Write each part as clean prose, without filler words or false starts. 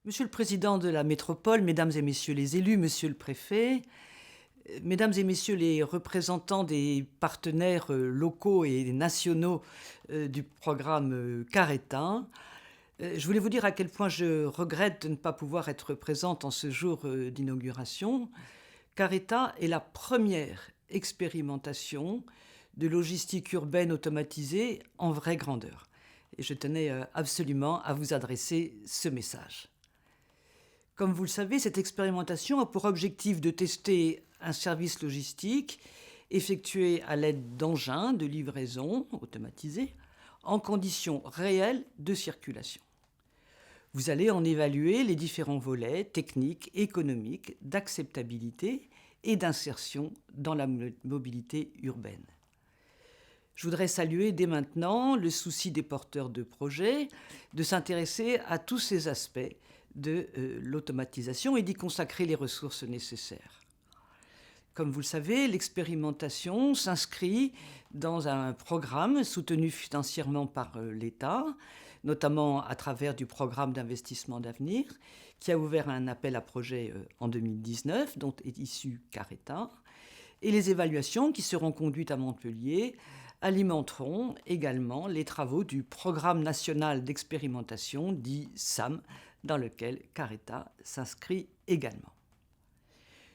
Monsieur le président de la métropole, mesdames et messieurs les élus, monsieur le préfet, mesdames et messieurs les représentants des partenaires locaux et nationaux du programme Careta, je voulais vous dire à quel point je regrette de ne pas pouvoir être présente en ce jour d'inauguration. Careta est la première expérimentation de logistique urbaine automatisée en vraie grandeur. Et je tenais absolument à vous adresser ce message. Comme vous le savez, cette expérimentation a pour objectif de tester un service logistique effectué à l'aide d'engins de livraison automatisés en conditions réelles de circulation. Vous allez en évaluer les différents volets techniques, économiques, d'acceptabilité et d'insertion dans la mobilité urbaine. Je voudrais saluer dès maintenant le souci des porteurs de projets de s'intéresser à tous ces aspects de l'automatisation et d'y consacrer les ressources nécessaires. Comme vous le savez, l'expérimentation s'inscrit dans un programme soutenu financièrement par l'État, notamment à travers du programme d'investissement d'avenir, qui a ouvert un appel à projet en 2019, dont est issu Careta. Et les évaluations qui seront conduites à Montpellier alimenteront également les travaux du Programme national d'expérimentation, dit SAM, dans lequel Careta s'inscrit également.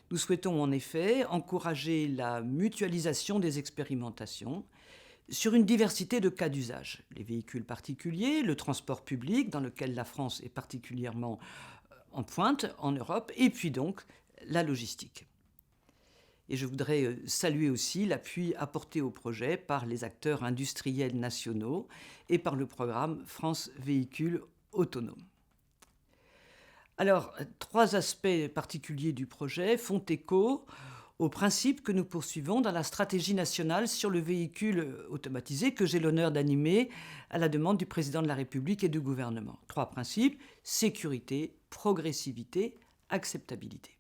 Nous souhaitons en effet encourager la mutualisation des expérimentations sur une diversité de cas d'usage. Les véhicules particuliers, le transport public, dans lequel la France est particulièrement en pointe en Europe, et puis donc la logistique. Et je voudrais saluer aussi l'appui apporté au projet par les acteurs industriels nationaux et par le programme France Véhicules Autonomes. Alors, trois aspects particuliers du projet font écho aux principes que nous poursuivons dans la stratégie nationale sur le véhicule automatisé que j'ai l'honneur d'animer à la demande du président de la République et du gouvernement. Trois principes: sécurité, progressivité, acceptabilité.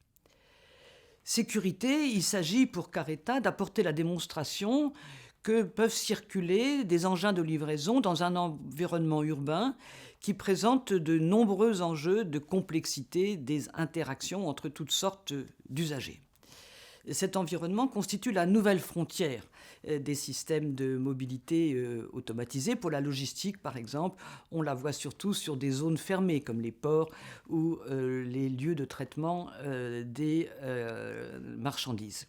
Sécurité, il s'agit pour Careta d'apporter la démonstration que peuvent circuler des engins de livraison dans un environnement urbain qui présente de nombreux enjeux de complexité des interactions entre toutes sortes d'usagers. Cet environnement constitue la nouvelle frontière des systèmes de mobilité automatisés. Pour la logistique, par exemple, on la voit surtout sur des zones fermées comme les ports ou les lieux de traitement des marchandises.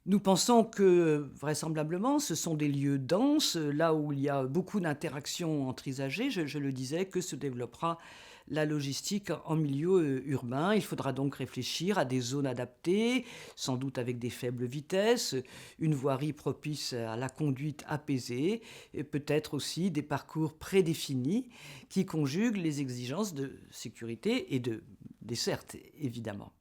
Nous pensons que, vraisemblablement, ce sont des lieux denses, là où il y a beaucoup d'interactions entre usagers, je le disais, que se développera la logistique en milieu urbain. Il faudra donc réfléchir à des zones adaptées, sans doute avec des faibles vitesses, une voirie propice à la conduite apaisée, et peut-être aussi des parcours prédéfinis qui conjuguent les exigences de sécurité et de desserte, évidemment.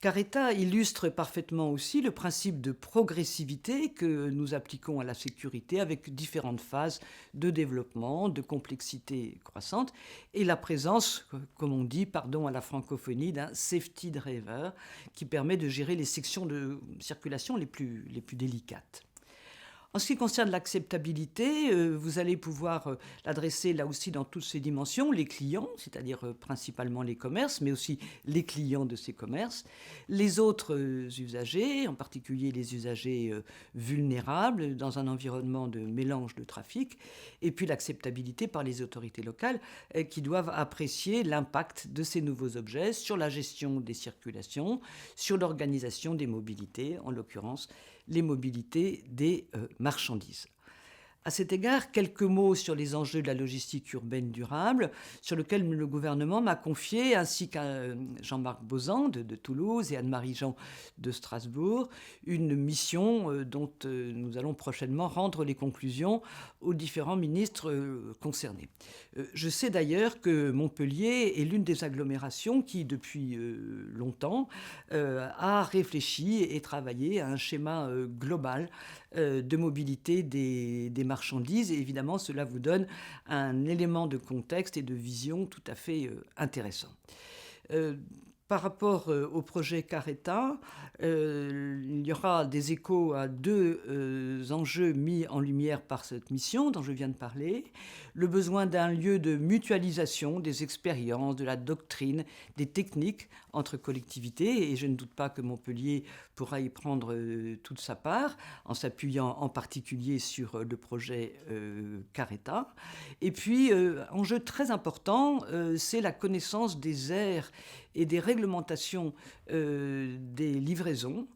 Careta illustre parfaitement aussi le principe de progressivité que nous appliquons à la sécurité avec différentes phases de développement, de complexité croissante et la présence, comme on dit, pardon à la francophonie, d'un safety driver qui permet de gérer les sections de circulation les plus délicates. En ce qui concerne l'acceptabilité, vous allez pouvoir l'adresser là aussi dans toutes ses dimensions, les clients, c'est-à-dire principalement les commerces, mais aussi les clients de ces commerces, les autres usagers, en particulier les usagers vulnérables dans un environnement de mélange de trafic, et puis l'acceptabilité par les autorités locales qui doivent apprécier l'impact de ces nouveaux objets sur la gestion des circulations, sur l'organisation des mobilités, en l'occurrence les mobilités des marchandises. À cet égard, quelques mots sur les enjeux de la logistique urbaine durable, sur lesquels le gouvernement m'a confié, ainsi qu'à Jean-Marc Bozan de Toulouse et Anne-Marie Jean de Strasbourg, une mission dont nous allons prochainement rendre les conclusions aux différents ministres concernés. Je sais d'ailleurs que Montpellier est l'une des agglomérations qui, depuis longtemps, a réfléchi et travaillé à un schéma global de mobilité des marchandises. Et évidemment, cela vous donne un élément de contexte et de vision tout à fait intéressant. Par rapport au projet Careta, il y aura des échos à deux enjeux mis en lumière par cette mission dont je viens de parler. Le besoin d'un lieu de mutualisation des expériences, de la doctrine, des techniques entre collectivités, et je ne doute pas que Montpellier pourra y prendre toute sa part, en s'appuyant en particulier sur le projet Careta. Et puis, enjeu très important, c'est la connaissance des aires et des réglementations des livraisons,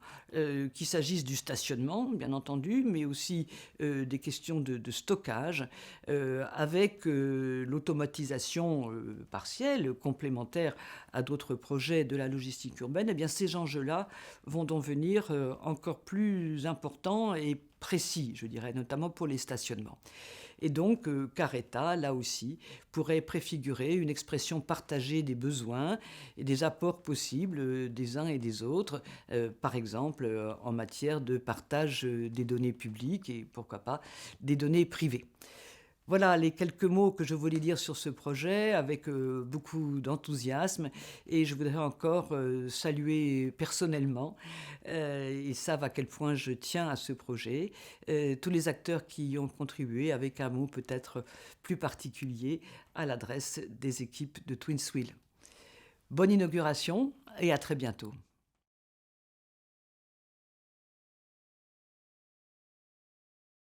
qu'il s'agisse du stationnement, bien entendu, mais aussi des questions de stockage, avec l'automatisation partielle, complémentaire à d'autres projets de la logistique urbaine. Eh bien, ces enjeux-là vont devenir encore plus importants et précis, je dirais, notamment pour les stationnements. Et donc, Careta, là aussi, pourrait préfigurer une expression partagée des besoins et des apports possibles des uns et des autres, par exemple en matière de partage des données publiques et pourquoi pas des données privées. Voilà les quelques mots que je voulais dire sur ce projet avec beaucoup d'enthousiasme, et je voudrais encore saluer personnellement, ils savent à quel point je tiens à ce projet, tous les acteurs qui y ont contribué, avec un mot peut-être plus particulier à l'adresse des équipes de Twinswheel. Bonne inauguration et à très bientôt.